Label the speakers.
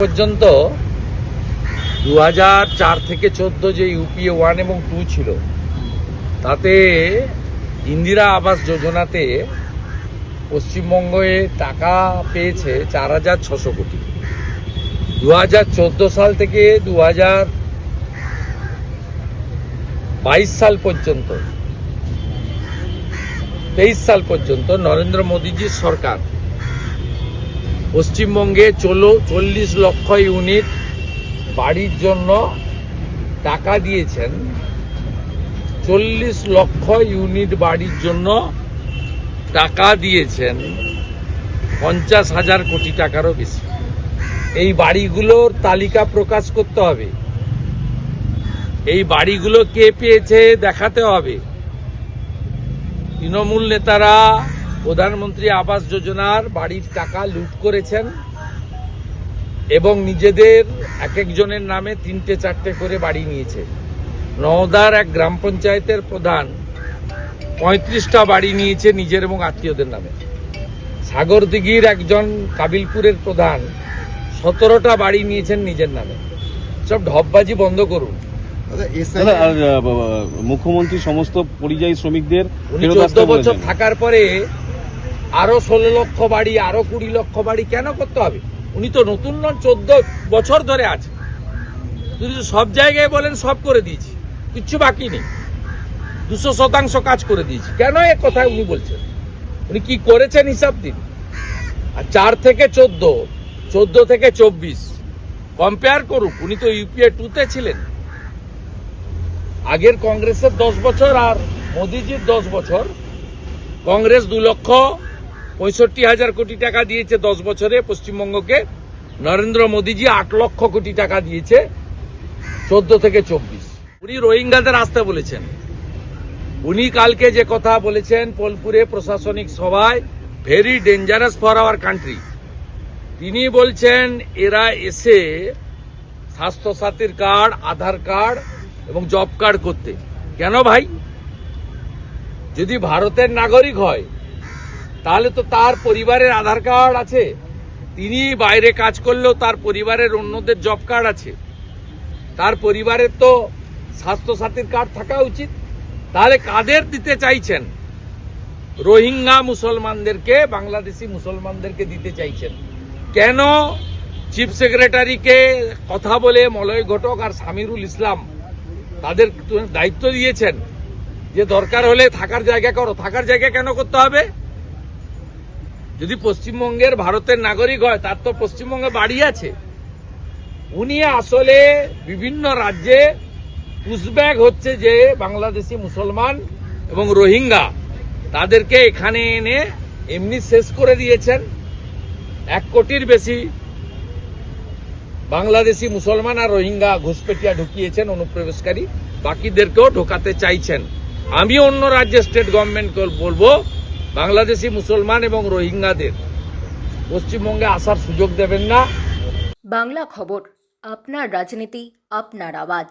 Speaker 1: পর্যন্ত 2004 থেকে 14 যে ইউপিএ 1 এবং 2 ছিল, তাতে ইন্দিরা আবাস যোজনাতে পশ্চিমবঙ্গে টাকা পেয়েছে 4,600 কোটি। 2014 সাল থেকে 2022 সাল পর্যন্ত 23 সাল পর্যন্ত নরেন্দ্র মোদীজির সরকার পশ্চিমবঙ্গে 40 লক্ষ ইউনিট বাড়ির জন্য টাকা দিয়েছেন। 40 লক্ষ ইউনিট বাড়ির জন্য টাকা দিয়েছেন 50,000 কোটি টাকারও বেশি। এই বাড়িগুলোর তালিকা প্রকাশ করতে হবে। এই বাড়িগুলো কে পেয়েছে দেখাতে হবে। তৃণমূল নেতারা প্রধানমন্ত্রী আবাস যোজনার বাড়ির টাকা লুট করেছেন এবং নিজেদের এক একজনের নামে 3-4টে করে বাড়ি নিয়েছে। নওদার এক গ্রাম পঞ্চায়েতের প্রধান 35টা বাড়ি নিয়েছে নিজের এবং আত্মীয়দের নামে। সাগরদিঘির একজন কাবিলপুরের প্রধান 17টা বাড়ি নিয়েছেন নিজের নামে। সব ঢপবাজি বন্ধ করুন।
Speaker 2: মুখ্যমন্ত্রী সমস্ত পরিযায়ী শ্রমিকদের
Speaker 1: 14 বছর থাকার পরে আরো 16 লক্ষ বাড়ি, আরো 20 লক্ষ বাড়ি কেন করতে হবে? উনি তো নতুন নন, 14 বছর ধরে আছে। যদি সব জায়গায় বলেন সব করে দিয়েছি, কিচ্ছু বাকি নেই, 200% কাজ করে দিয়েছি, কেন এ কথা উনি বলছেন? উনি কি করেছেন হিসাব দিন। আর 4 থেকে 14, 14 থেকে 24 কম্পেয়ার করুক। উনি তো ইউপিএ 2-তে ছিলেন। আগের কংগ্রেসের 10 বছর আর মোদিজির 10 বছর। কংগ্রেস 2,65,000 কোটি টাকা দিয়েছে 10 বছরে পশ্চিমবঙ্গকে। নরেন্দ্র মোদীজি 8 লক্ষ কোটি টাকা দিয়েছে 14 থেকে 24। উনি রোহিঙ্গাদের আসতে বলেছেন। উনি কালকে যে কথা বলেছেন বোলপুরে প্রশাসনিক সভায়, very dangerous for our country. তিনি বলছেন এরা এসে স্বাস্থ্যসাথীর কার্ড, আধার কার্ড এবং জব কার্ড করতে। কেন ভাই? যদি ভারতের নাগরিক হয় তাহলে তো তার পরিবারের আধার কার্ড আছে, তিনি বাইরে কাজ করলেও তার পরিবারের অন্যদের জব কার্ড আছে, তার পরিবারের তো স্বাস্থ্যসাথীর কার্ড থাকা উচিত। তাহলে কাদের দিতে চাইছেন? রোহিঙ্গা মুসলমানদেরকে, বাংলাদেশি মুসলমানদেরকে দিতে চাইছেন। কেন চিফ সেক্রেটারিকে কথা বলে মলয় ঘটক আর সামিরুল ইসলাম তাদের দায়িত্ব দিয়েছেন যে দরকার হলে থাকার জায়গা করো? থাকার জায়গা কেন করতে হবে? যদি পশ্চিমবঙ্গের ভারতের নাগরিক হয়, তার তো পশ্চিমবঙ্গে বাড়ি আছে। উনি আসলে বিভিন্ন রাজ্যে পুশব্যাক হচ্ছে যে বাংলাদেশি মুসলমান এবং রোহিঙ্গা, তাদেরকে এখানে এনে এমনি শেষ করে দিয়েছেন। 1 কোটির বেশি বাংলাদেশি মুসলমান আর রোহিঙ্গা ঘুষপেটিয়া ঢুকিয়েছেন অনুপ্রবেশকারী, বাকিদেরকেও ঢোকাতে চাইছেন। আমি অন্য রাজ্যের স্টেট গভর্নমেন্টকে বলবো বাংলাদেশি মুসলমান এবং রোহিঙ্গাদের পশ্চিমবঙ্গে আসার সুযোগ দেবেন না।
Speaker 3: বাংলা খবর, আপনার রাজনীতি, আপনার আওয়াজ।